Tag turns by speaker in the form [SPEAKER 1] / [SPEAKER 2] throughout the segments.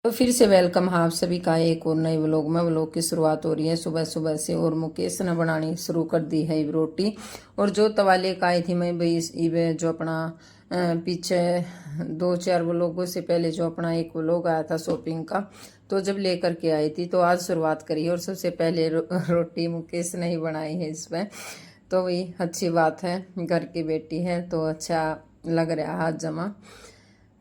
[SPEAKER 1] तो फिर से वेलकम है आप सभी का एक और नए व्लॉग में। व्लॉग की शुरुआत हो रही है सुबह सुबह से और मुकेश ने बनानी शुरू कर दी है रोटी। और जो तवा लेकर आई थी मैं भाई जो अपना पीछे 2-4 व्लॉगों से पहले जो अपना एक व्लॉग आया था शॉपिंग का, तो जब लेकर के आई थी तो आज शुरुआत करी। और सबसे पहले रोटी मुकेश ने ही बनाई है इसमें, तो वही अच्छी बात है, घर की बेटी है तो अच्छा लग रहा है हाथ जमा।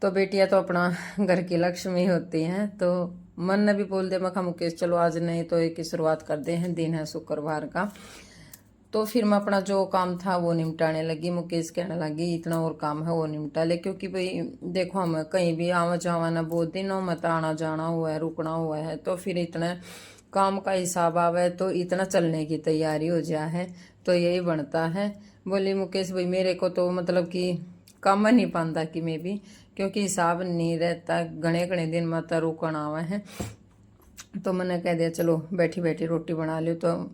[SPEAKER 1] तो बेटियां तो अपना घर की लक्ष्मी होती हैं। तो मन ने भी बोल दिया, मैं मुकेश चलो आज नहीं तो एक की शुरुआत कर दे हैं, दिन है शुक्रवार का। तो फिर मैं अपना जो काम था वो निपटाने लगी। मुकेश कहने लगी इतना और काम है वो निपटा ले, क्योंकि भाई देखो हम कहीं भी आवा जावा ना, बहुत दिनों में तो आना जाना हुआ है, रुकना हुआ है, तो फिर इतना काम का हिसाब आवे तो इतना चलने की तैयारी हो जाए है, तो यही बनता है। बोली मुकेश भाई मेरे को तो मतलब कि काम नहीं पाता कि मैं भी, क्योंकि हिसाब नहीं रहता, घने घने दिन में तो रुकना आवा है। तो मैंने कह दिया चलो बैठी बैठी रोटी बना लो, तो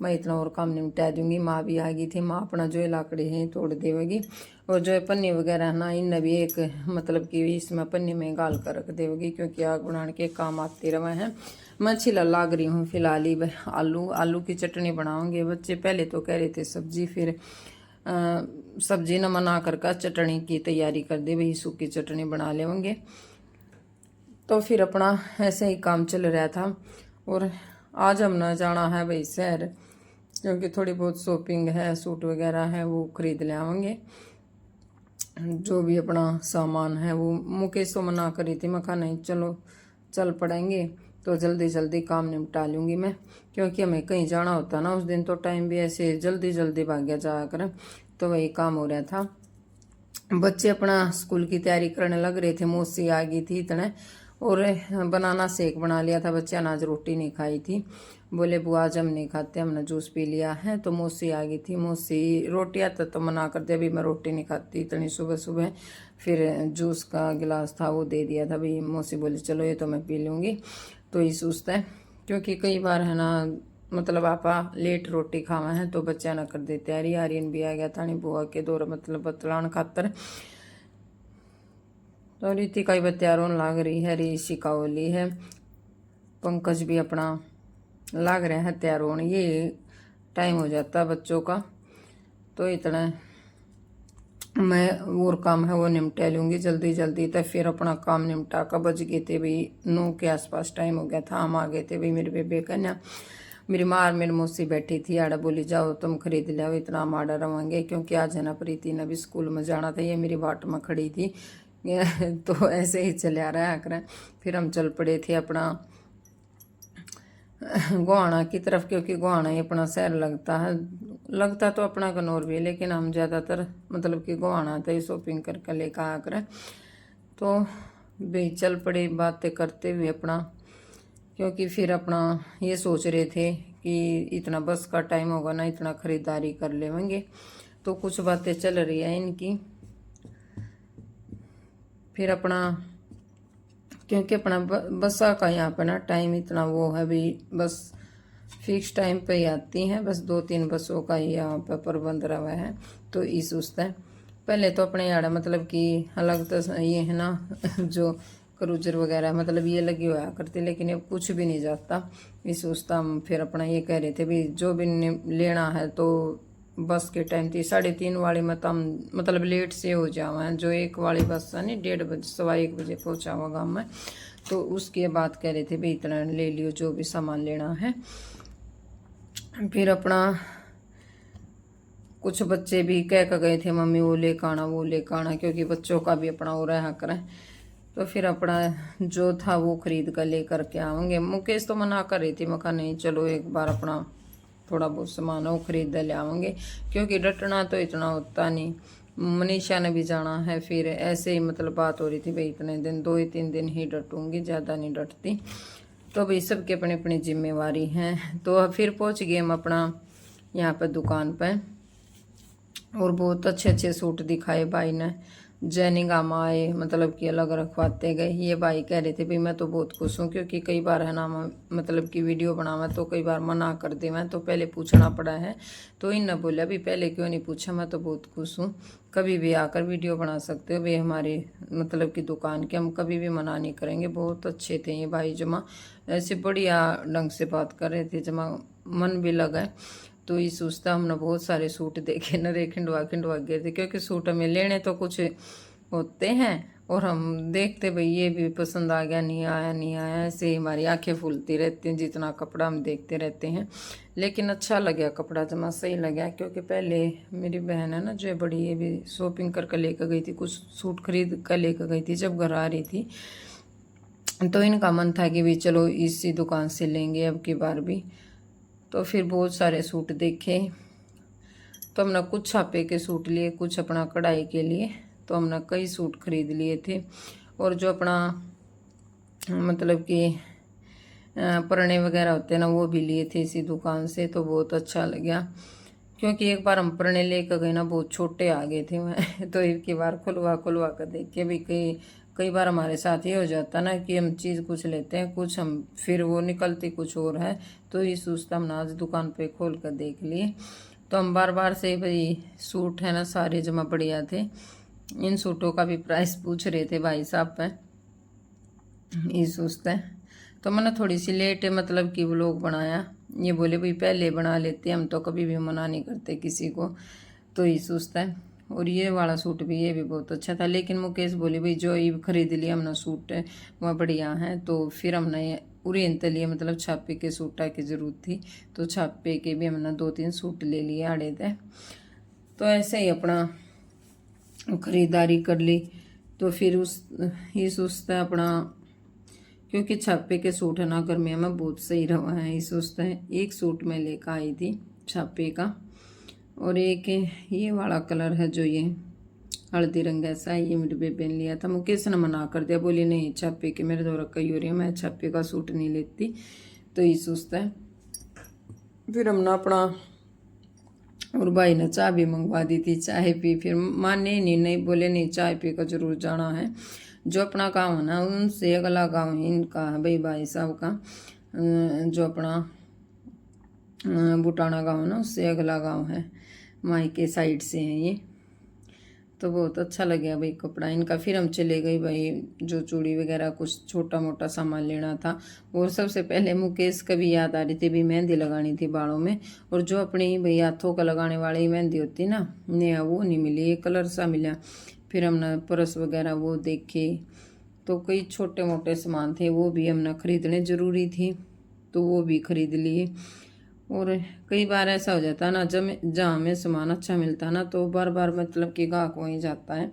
[SPEAKER 1] मैं इतना और काम निपटा दूंगी। माँ भी आ गई थी, माँ अपना जो लाकड़ी है तोड़ देगी, और जो पन्नी वगैरह ना इन भी एक मतलब कि इसमें पन्नी में गाल कर रख देगी, क्योंकि आग बनाने के काम आते रहे हैं। मैं छिला लाग रही हूँ फिलहाल ही। आलू की चटनी बनाऊंगी। बच्चे पहले तो कह रहे थे सब्जी, फिर सब्जी न मना कर चटनी की तैयारी कर दे, भाई सूखी चटनी बना लेंगे। तो फिर अपना ऐसे ही काम चल रहा था। और आज हमने जाना है भाई शहर, क्योंकि थोड़ी बहुत शॉपिंग है, सूट वगैरह है वो खरीद ले आवेंगे। जो भी अपना सामान है वो मुकेश तो मना करी थी, मैं कहा नहीं चलो चल पड़ेंगे, तो जल्दी जल्दी काम निपटा लूँगी मैं, क्योंकि हमें कहीं जाना होता ना उस दिन, तो टाइम भी ऐसे जल्दी जल्दी भाग्या जाया कर, तो वही काम हो रहा था। बच्चे अपना स्कूल की तैयारी करने लग रहे थे, मौसी आ गई थी इतने, और बनाना शेक बना लिया था। बच्चे ने आज रोटी नहीं खाई थी, बोले बुआ आज हम नहीं खाते, हमने जूस पी लिया है। तो मौसी आ गई थी, मौसी रोटी आता तो मना कर दिया, अभी मैं रोटी नहीं खाती इतनी सुबह सुबह। फिर जूस का गिलास था वो दे दिया था, भाई मौसी बोली चलो ये तो मैं पी लूँगी। तो ये सोचता है, क्योंकि कई बार है ना मतलब आपा लेट रोटी खावा है तो बच्चा ना कर दे तैयारी। आर्यन भी आ गया था नहीं बुआ के दौर मतलब बतलान खातर। तो रीतिका ही तैयार होने लाग रही है, ऋषि का होली है, पंकज भी अपना लाग रहे हैं तैयार होने। ये टाइम हो जाता है बच्चों का, तो इतना मैं और काम है वो निपटा लूँगी जल्दी जल्दी। तो फिर अपना काम निपटा कर बज गए थे भाई 9 के आसपास टाइम हो गया था। हम आ गए थे भाई मेरे बेबे कन्या, मेरी माँ और मेरी मौसी बैठी थी आड़ा, बोली जाओ तुम खरीद ले इतना हम आड़ा रवांगे, क्योंकि आज है ना प्रीति ने भी स्कूल में जाना था। ये मेरी बाट में खड़ी थी तो ऐसे ही चले आ रहा है। फिर हम चल पड़े थे अपना गोहाना की तरफ, क्योंकि गोहाना ही अपना शहर लगता है। लगता तो अपना कनौर भी है, लेकिन हम ज़्यादातर मतलब कि गोहाना था ही शॉपिंग करके लेकर आ कर। तो भाई चल पड़े बातें करते हुए अपना, क्योंकि फिर अपना ये सोच रहे थे कि इतना बस का टाइम होगा ना, इतना ख़रीदारी कर लेंगे। तो कुछ बातें चल रही है इनकी। फिर अपना क्योंकि अपना बसा का यहाँ पर ना टाइम इतना वो है भी, बस फिक्स टाइम पे ही आती हैं, बस 2-3 बसों का ही यहाँ पर प्रबंध रहा है। तो इस उससे पहले तो अपने यहाँ मतलब कि अलग तो ये है ना जो क्रूजर वगैरह मतलब ये लगी हुआ करती, लेकिन अब कुछ भी नहीं जाता इस उसका। हम फिर अपना ये कह रहे थे भी जो भी लेना है तो बस के टाइम थी 3:30 वाली में तो हम मतलब लेट से हो जावा, जो 1 वाली बस है नहीं 1:30 बजे 1:15 बजे पहुँचा हुआ गाँव में। तो उसके बाद कह रहे थे भाई इतना ले लियो जो भी सामान लेना है। फिर अपना कुछ बच्चे भी कह कर गए थे मम्मी वो लेकर आना वो लेकर आना, क्योंकि बच्चों का भी अपना हो रहा करें। तो फिर अपना जो था वो खरीद कर लेकर के आएंगे। मुकेश तो मना कर रही थी, मैं कहा नहीं चलो एक बार अपना थोड़ा बहुत सामान वो खरीद ले आवेंगे, क्योंकि डटना तो इतना होता नहीं। मनीषा ने भी जाना है, फिर ऐसे ही मतलब बात हो रही थी भाई इतने दिन 2-3 दिन ही डटूंगी, ज़्यादा नहीं डटती। तो भाई सबकी अपनी अपनी जिम्मेवारी हैं। तो फिर पहुंच गए हम अपना यहाँ पर दुकान पर, और बहुत अच्छे अच्छे सूट दिखाए भाई ने, जैनी गामा आए, मतलब कि अलग रखवाते गए। ये भाई कह रहे थे भाई मैं तो बहुत खुश हूँ, क्योंकि कई बार है ना मतलब कि वीडियो बनावा तो कई बार मना कर दे, मैं तो पहले पूछना पड़ा है। तो इन ने बोला भी पहले क्यों नहीं पूछा, मैं तो बहुत खुश हूँ, कभी भी आकर वीडियो बना सकते हो वे हमारे मतलब कि दुकान के, हम कभी भी मना नहीं करेंगे। बहुत अच्छे थे ये भाई, जमा ऐसे बढ़िया ढंग से बात कर रहे थे, जमा मन भी लगा। तो इस सोचता हमने बहुत सारे सूट देखे न रे, खिंडवा खिंडवा गए थे, क्योंकि सूट हमें लेने तो कुछ होते हैं और हम देखते भाई ये भी पसंद आ गया, नहीं आया नहीं आया, ऐसे ही हमारी आंखें फूलती रहती हैं जितना कपड़ा हम देखते रहते हैं। लेकिन अच्छा लगा कपड़ा, जमा सही लगा, क्योंकि पहले मेरी बहन है ना जो बड़ी, ये भी शॉपिंग करके लेकर गई थी, कुछ सूट खरीद कर लेकर गई थी, जब घर आ रही थी तो इनका मन था कि भी चलो इसी दुकान से लेंगे अब की बार भी। तो फिर बहुत सारे सूट देखे, तो हमने कुछ छापे के सूट लिए, कुछ अपना कढ़ाई के लिए, तो हमने कई सूट खरीद लिए थे। और जो अपना मतलब कि परने वगैरह होते हैं ना, वो भी लिए थे इसी दुकान से, तो बहुत अच्छा लगा। क्योंकि एक बार हम परने लेकर गए ना, बहुत छोटे आ गए थे मैं तो एक ही बार खुलवा खुलवा कर देख के भी कई बार हमारे साथ ये हो जाता ना कि हम चीज़ कुछ लेते हैं, कुछ हम फिर वो निकलती कुछ और है। तो ये सोचता हमने आज दुकान पे खोल कर देख लिए। तो हम बार बार से भाई सूट है ना सारे जमा बढ़िया थे। इन सूटों का भी प्राइस पूछ रहे थे भाई साहब पे, ये सोचते हैं। तो मैंने थोड़ी सी लेट मतलब कि व्लॉग बनाया, ये बोले भाई पहले बना लेते, हम तो कभी भी मना नहीं करते किसी को, तो ये सोचता है। और ये वाला सूट भी, ये भी बहुत अच्छा था, लेकिन मुकेश बोले भाई जो ये खरीद लिया हमने सूट वह बढ़िया है। तो फिर हमने उरेन ते लिए, मतलब छापे के सूटा की ज़रूरत थी, तो छापे के भी हमने 2-3 सूट ले लिए आड़े थे। तो ऐसे ही अपना ख़रीदारी कर ली। तो फिर ये सोचता है अपना, क्योंकि छापे के सूट है ना गर्मियों में बहुत सही रहा है, ये सोचता है। एक सूट मैं लेकर आई थी छापे का, और एक ये वाला कलर है जो ये हल्दी रंग ऐसा है, ये मेरे बेबे ने लिया था। मुकेश ने मना कर दिया, बोली नहीं छापे के मेरे द्वारा कई हो रही है, मैं छापे का सूट नहीं लेती। तो ये सोचता है। फिर हमने अपना, और भाई ने चाय भी मंगवा दी थी, चाय पी, फिर माने नहीं बोले नहीं चाय पी कर जरूर जाना है। जो अपना गाँव है ना उनसे अगला गाँव है इनका, है भाई साहब का, जो अपना बुटाना गाँव है ना उससे अगला गाँव है, माई के साइड से हैं ये। तो बहुत अच्छा लगा भाई कपड़ा इनका। फिर हम चले गए भाई, जो चूड़ी वगैरह कुछ छोटा मोटा सामान लेना था। और सबसे पहले मुकेश का भी याद आ रही थी भी मेहंदी लगानी थी बालों में, और जो अपनी भाई हाथों का लगाने वाली मेहंदी होती ना नया, वो नहीं मिली, ये कलर सा मिला। फिर हमने पर्स वगैरह वो देखे, तो कई छोटे मोटे सामान थे वो भी हमने खरीदने ज़रूरी थी, तो वो भी खरीद लिए। और कई बार ऐसा हो जाता है ना, जब जहाँ हमें सामान अच्छा मिलता है ना तो बार बार मतलब कि ग्राहक वहीं जाता है।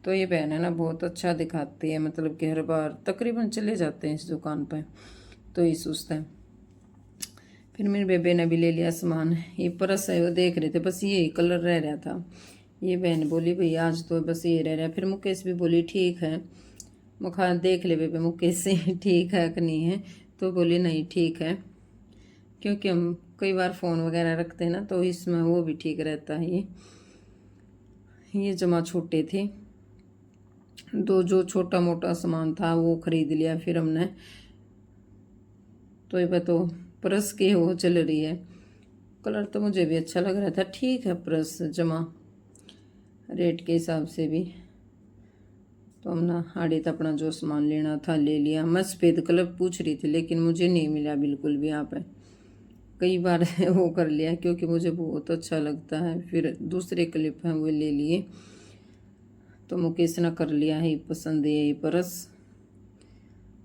[SPEAKER 1] तो ये बहन है ना बहुत अच्छा दिखाती है, मतलब कि हर बार तकरीबन चले जाते हैं इस दुकान पर, तो ये सोचता है। फिर मेरे बेबे ने भी ले लिया सामान, ये पर्स है वो देख रहे थे, बस यही कलर रह रहा था। ये बहन बोली भैया आज तो बस ये रह रहा है। फिर मुकेश भी बोली ठीक है, मुखा देख ले बेबे मुकेश से ठीक है कि नहीं है, तो बोली नहीं ठीक है, क्योंकि हम कई बार फ़ोन वगैरह रखते हैं ना तो इसमें वो भी ठीक रहता है। ये जमा छोटे थे, तो जो छोटा मोटा सामान था वो खरीद लिया फिर हमने। तो ये तो पर्स की वो चल रही है, कलर तो मुझे भी अच्छा लग रहा था, ठीक है पर्स जमा रेट के हिसाब से भी। तो हमने आड़े तो अपना जो सामान लेना था ले लिया। मैं सफ़ेद कलर पूछ रही थी लेकिन मुझे नहीं मिला बिल्कुल भी, यहाँ पे कई बार वो कर लिया क्योंकि मुझे बहुत अच्छा लगता है। फिर दूसरे क्लिप हैं वो ले लिए, तो मुकेश ने कर लिया है पसंद है ये पर्स।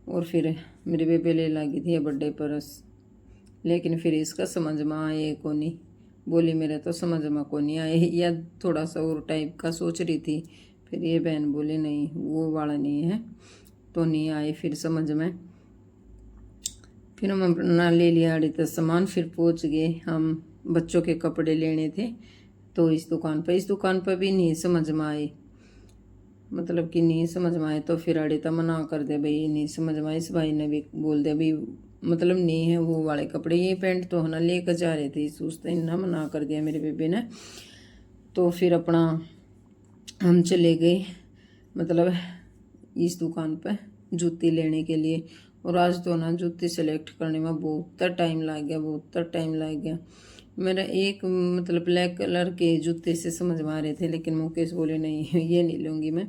[SPEAKER 1] और फिर मेरे बेबे ले लगी थी बर्थडे पर्स, लेकिन फिर इसका समझ में आए को नहीं, बोली मेरे तो समझ में को नहीं आए, या थोड़ा सा और टाइप का सोच रही थी। फिर ये बहन बोली नहीं वो वाला नहीं है, तो नहीं आए फिर समझ में। फिर हम अपना ले लिया अड़ी तक सामान, फिर पहुंच गए हम बच्चों के कपड़े लेने थे। तो इस दुकान पर भी नहीं समझ में आए, मतलब कि नहीं समझ में आए, तो फिर अड़ी तक मना कर दिया भाई नहीं समझ में आए। इस भाई ने भी बोल दिया भाई मतलब नहीं है वो वाले कपड़े, ये पैंट तो है ना लेकर जा रहे थे, सोचते इन्ना मना कर दिया मेरे बेबे ने। तो फिर अपना हम चले गए मतलब इस दुकान पे जूती लेने के लिए। और आज तो ना जूती सेलेक्ट करने में बहुत टाइम लग गया, बहुत टाइम लग गया। मेरा एक मतलब ब्लैक कलर के जूते से समझ में आ रहे थे, लेकिन मुकेश बोले नहीं ये नहीं लूँगी मैं।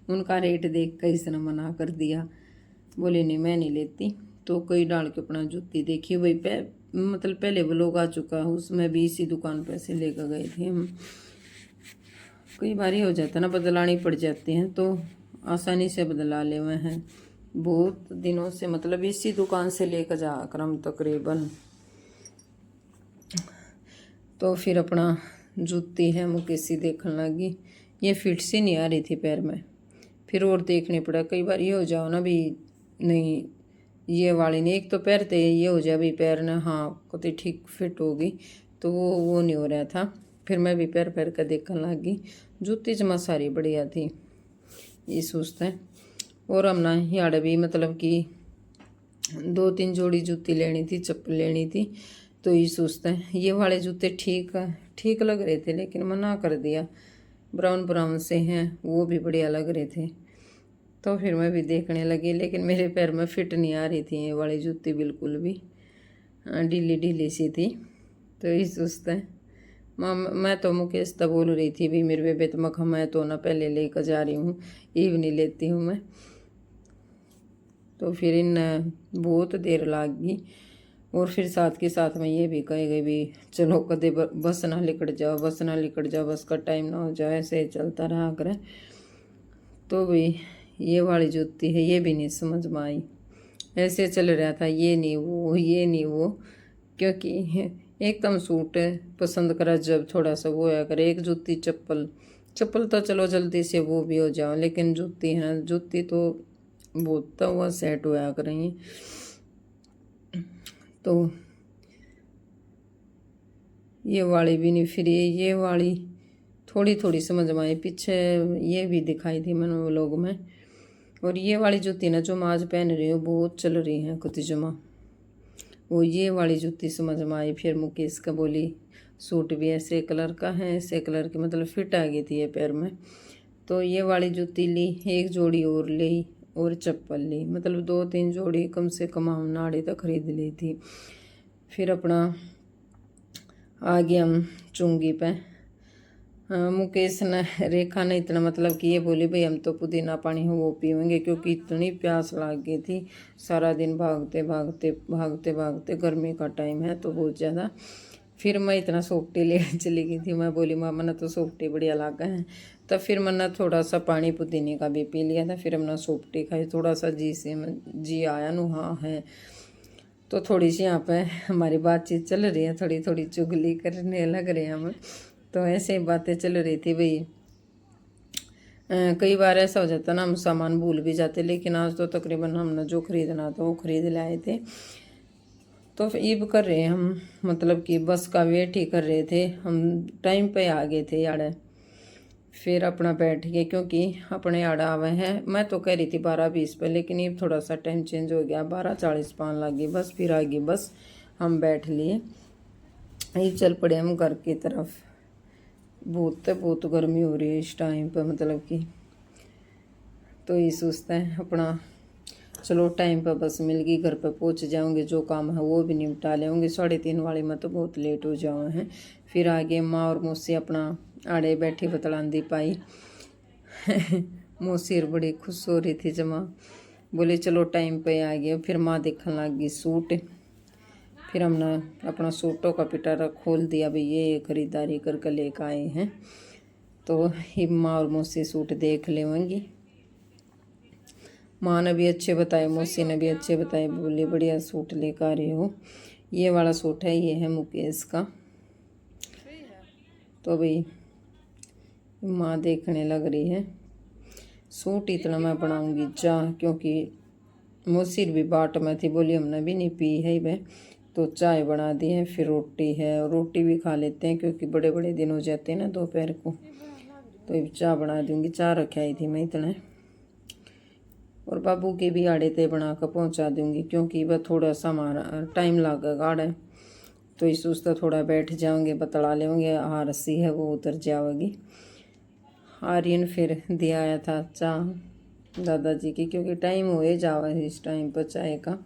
[SPEAKER 1] उनका रेट देख कर इसने मना कर दिया, बोले नहीं मैं नहीं लेती। तो कई डाल के अपना जूती देखी, वही मतलब पहले वो लोग आ चुका है, उसमें भी इसी दुकान पे से लेकर गए थे हम। कई बार हो जाता ना, बदलानी पड़ जाती हैं तो आसानी से बदला ले हुए हैं। बहुत दिनों से मतलब इसी दुकान से लेकर जाकर हम तकरीबन। तो फिर अपना जूती है मुकेशी देखने लगी, ये फिट सी नहीं आ रही थी पैर में। फिर और देखने पड़ा, कई बार ये हो जाओ ना भी नहीं ये वाली नहीं, एक तो पहनते ये हो जाए भी पैर ना हाँ कति ठीक फिट होगी, तो वो नहीं हो रहा था। फिर मैं भी पैर कर देखने लगी। जूती जमा सारी बढ़िया थी, ये सोचता है। और हम ना यार भी मतलब कि 2-3 जोड़ी जूती लेनी थी, चप्पल लेनी थी। तो ये सोचता है ये वाले जूते ठीक लग रहे थे, लेकिन मना कर दिया। ब्राउन से हैं, वो भी बढ़िया लग रहे थे। तो फिर मैं भी देखने लगी, लेकिन मेरे पैर में फिट नहीं आ रही थी ये वाली जूती, बिल्कुल भी ढीली सी थी। तो ये सोचता है मैं तो मुकेश तब बोल रही थी भी मेरे बेबे तो मखा मैं तो ना पहले लेकर जा रही हूँ, ईव नहीं लेती हूँ मैं। तो फिर इन बहुत देर लग गई। और फिर साथ के साथ में ये भी कहे गए भी चलो कदे बस ना लिकट जाओ, बस ना लिकट जाओ, बस का टाइम ना हो जाए, ऐसे चलता रहा करे। तो भी ये वाली जूती है ये भी नहीं समझ में आई, ऐसे चल रहा था ये नहीं वो ये नहीं वो। क्योंकि एकदम सूट पसंद करा जब थोड़ा सा वो है करे, एक जूती चप्पल तो चलो जल्दी से वो भी हो जाओ, लेकिन जूती है ना, जूती तो बहुत हुआ सेट होया करेंगे। तो ये वाली भी नहीं, फिर ये वाली थोड़ी समझ में आई, पीछे ये भी दिखाई थी मैंने व्लॉग में। और ये वाली जूती ना जो मैं आज पहन रही हूँ बहुत चल रही है कुछ जमा, वो ये वाली जूती समझ में आई। फिर मुकेश का बोली सूट भी ऐसे कलर का है, ऐसे कलर की मतलब फिट आ गई थी ये पैर में। तो ये वाली जूती ली, एक जोड़ी और ली और चप्पल ली, मतलब 2-3 जोड़ी कम से कम हम नाड़ी तक खरीद ली थी। फिर अपना आ गए हम चुंगी पे। मुकेश ने रेखा ने इतना मतलब कि ये बोली भाई हम तो पुदीना पानी हो वो पीएंगे, क्योंकि इतनी प्यास लग गई थी। सारा दिन भागते गर्मी का टाइम है तो बहुत ज़्यादा। फिर मैं इतना सोपटी ले चली गई थी, मैं बोली मामा ने तो सोपटी बढ़िया लगा है। तब फिर मैंने थोड़ा सा पानी पुदीने का भी पी लिया था। फिर हमने सोपटी खाई, थोड़ा सा जी आया नु हाँ है। तो थोड़ी सी यहाँ पे हमारी बातचीत चल रही है, थोड़ी चुगली करने लग रहे हैं हम। तो ऐसे ही बातें चल रही थी भाई। कई बार ऐसा हो जाता ना हम सामान भूल भी जाते, लेकिन आज तो तकरीबन हमने जो खरीदना था वो खरीद लाए थे। तो ईब कर रहे हैं हम, मतलब कि बस का वेट ही कर रहे थे हम, टाइम पे आ गए थे यार। फिर अपना बैठ गए, क्योंकि अपने आड़ा आवे हैं। मैं तो कह रही थी 12:20 पे, लेकिन ये थोड़ा सा टाइम चेंज हो गया, 12:40 पान लगी बस। फिर आ गई बस, हम बैठ लिए, ये चल पड़े हम घर की तरफ। बहुत गर्मी हो रही है इस टाइम पर, मतलब कि। तो ये सोचता है अपना चलो टाइम पर बस मिल गई, घर पर पहुंच जाऊंगे, जो काम है वो भी निपटा लेंगे। 3:30 वाले में तो बहुत लेट हो जाओ हैं। फिर आगे माँ और मुझसे अपना आड़े बैठी बतलांदी पाई। मोसीर बड़ी खुश हो रही थी जमा, बोले चलो टाइम पे आ गए। फिर माँ देखने लग गई सूट। फिर हमने अपना सूटों का पिटारा खोल दिया, भाई ये खरीदारी करके लेकर आए हैं। तो माँ और मौसी सूट देख लेंगी। माँ ने भी अच्छे बताए, मौसी ने भी अच्छे बताए, बोले बढ़िया सूट लेकर आ रही हो। ये वाला सूट है, ये है मुकेश का। तो भाई माँ देखने लग रही है सूट, इतना मैं बनाऊंगी चाह, क्योंकि मौसी भी बाट में थी, बोली हमने भी नहीं पी है वह, तो चाय बना दी है। फिर रोटी है, रोटी भी खा लेते हैं क्योंकि बड़े दिन हो जाते हैं ना दोपहर को। तो चाय बना दूंगी, चाय रखी आई थी मैं इतने। और बाबू के भी आड़े ते बना कर पहुँचा दूंगी, क्योंकि वह थोड़ा सा हमारा टाइम लगेगा आड़े। तो इस उसका थोड़ा बैठ जाओगे, बतला लेंगे, रस्सी है वो उतर जाओगी। आर्यन फिर दिया आया था चाह दादाजी की, क्योंकि टाइम हो जावा इस टाइम पर चाय का।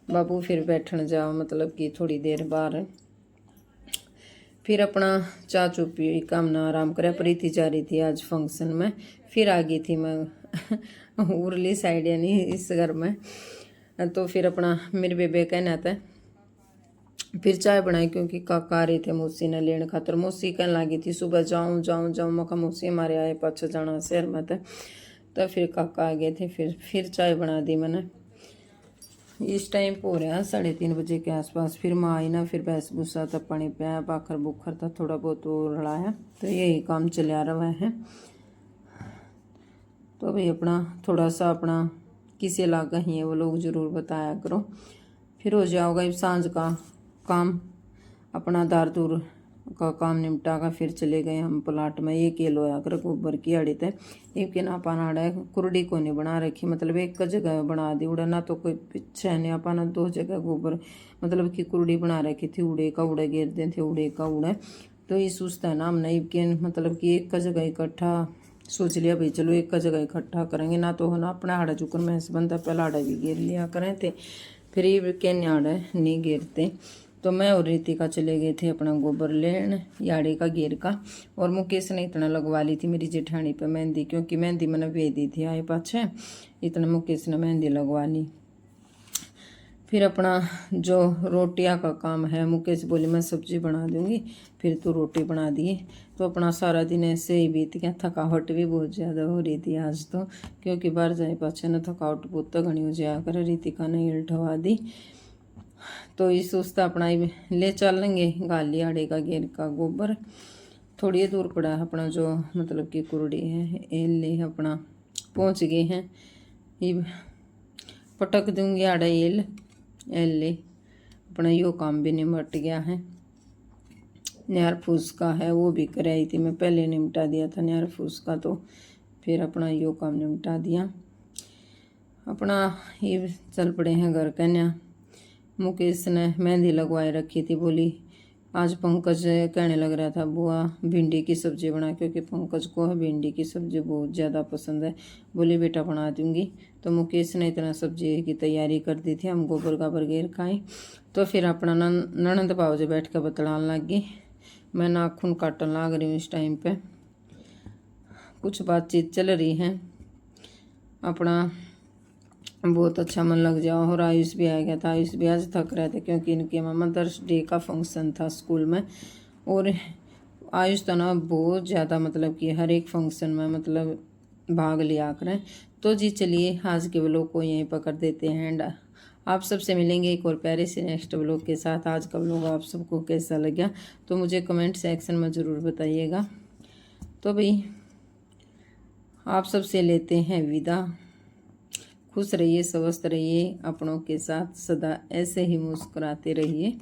[SPEAKER 1] बाबू फिर बैठन जाओ मतलब कि थोड़ी देर बाहर। फिर अपना चाह चू पी काम ना आराम करे। प्रीति जा रही थी आज फंक्शन में, फिर आ गई थी मैं उरली साइड यानी इस घर में। तो फिर अपना मेरे बेबे कहना था फिर चाय बनाई, क्योंकि काका आ रहे थे मौसी ने लेने खातर। मौसी कहने लगी थी सुबह जाऊँ जाऊँ जाऊँ, मका मौसी हमारे आए पाछे जाना शहर में था। तो फिर काका आ गए थे, फिर चाय बना दी मैंने। इस टाइम हो रहा है 3:30 बजे के आसपास। फिर माँ आई ना, फिर भैंस भूसा था, पानी पिया, पाखर बुखर था थोड़ा बहुत वो रड़ाया, तो यही काम चला रहा है। तो भाई अपना थोड़ा सा अपना किसे लागा ही है वो लोग ज़रूर बताया करो। फिर हो जाओगा सांझ का काम, अपना दार दूर का काम निपटा कर फिर चले गए हम प्लाट में। ये के लोया कर गोबर की आड़ी थे एक के ना पाना आड़ा कुरडी को नहीं बना रखी, मतलब एक जगह बना दी उड़ा ना, तो कोई पीछे नहीं अपना 2 जगह गोबर मतलब कि कुरडी बना रखी थी। उड़े का उड़े गिरते थे, उड़े का उड़े। तो ये सोचता है ना हमने के मतलब कि एक जगह इकट्ठा सोच लिया भाई चलो एक जगह इकट्ठा करेंगे ना, तो ना अपना आड़ा चुकर महस बनता, पहला आड़ा भी गिर लिया करें थे, फिर ये के आड़ा नहीं गिरते। तो मैं और रितिका चले गए थे अपना गोबर लेने याड़े का घेर का। और मुकेश ने इतना लगवा ली थी मेरी जेठानी पे मेहंदी, क्योंकि मेहंदी मैंने भेज दी थी आए पाछे, इतना मुकेश ने मेहंदी लगवा ली। फिर अपना जो रोटियां का काम है, मुकेश बोली मैं सब्जी बना दूंगी फिर तू रोटी बना दिए। तो अपना सारा दिन ऐसे ही बीत गया। थकावट भी बहुत ज़्यादा हो रही थी आज तो, क्योंकि बाहर जाए पाछे ना थकावट बहुत घनी हो जाया कर। रितिका ने इल्टवा दी, तो इस सोचता अपना ले चलेंगे गाली आड़े का घेर का गोबर। थोड़ी दूर पड़ा अपना जो मतलब कि कुरड़ी है ये ले अपना पहुंच गए हैं। ये पटक दूंगी आड़ा एल ले अपना यो काम भी निमट गया है। न्यार फूस का है वो भी कराई थी मैं, पहले निमटा दिया था न्यार फूस का, तो फिर अपना यो काम निमटा दिया। अपना ये चल पड़े हैं घर कन्या। मुकेश ने मेहंदी लगवाए रखी थी, बोली आज पंकज कहने लग रहा था बुआ भिंडी की सब्ज़ी बना, क्योंकि पंकज को भिंडी की सब्ज़ी बहुत ज़्यादा पसंद है। बोली बेटा बना दूंगी। तो मुकेश ने इतना सब्ज़ी की तैयारी कर दी थी, हम गोबर गाबर घेर खाएँ। तो फिर अपना ननंद भाव जी बैठ कर बतलाने लग गई। मैं नाखून काटने लग रही हूँ इस टाइम पे, कुछ बातचीत चल रही है अपना, बहुत अच्छा मन लग जाओ। और आयुष भी आ गया था, आयुष भी आज थक रहे थे क्योंकि इनके मदर्स डे का फंक्शन था स्कूल में। और आयुष तो ना बहुत ज़्यादा मतलब कि हर एक फंक्शन में मतलब भाग लिया करें। तो जी चलिए आज के व्लॉग को यहीं पर कर देते हैं एंड आप सबसे मिलेंगे एक और प्यारे से नेक्स्ट व्लॉग के साथ। आज का व्लॉग आप सबको कैसा लगा तो मुझे कमेंट सेक्शन में ज़रूर बताइएगा। तो भाई आप सबसे लेते हैं विदा। खुश रहिए, स्वस्थ रहिए, अपनों के साथ सदा ऐसे ही मुस्कुराते रहिए।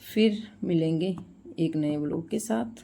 [SPEAKER 1] फिर मिलेंगे एक नए व्लॉग के साथ।